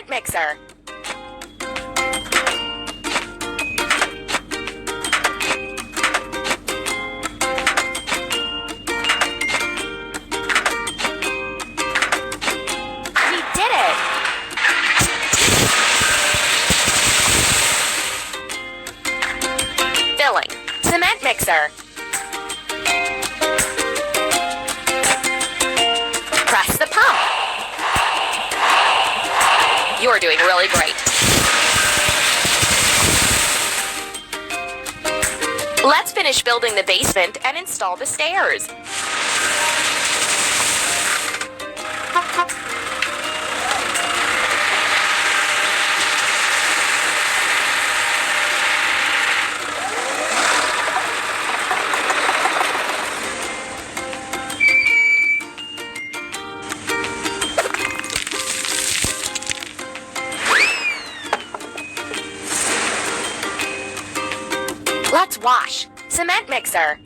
cement mixer. We did it! Filling, cement mixer. Press the pump. You're doing really great. Let's finish building the basement and install the stairs. Let's wash. Cement mixer.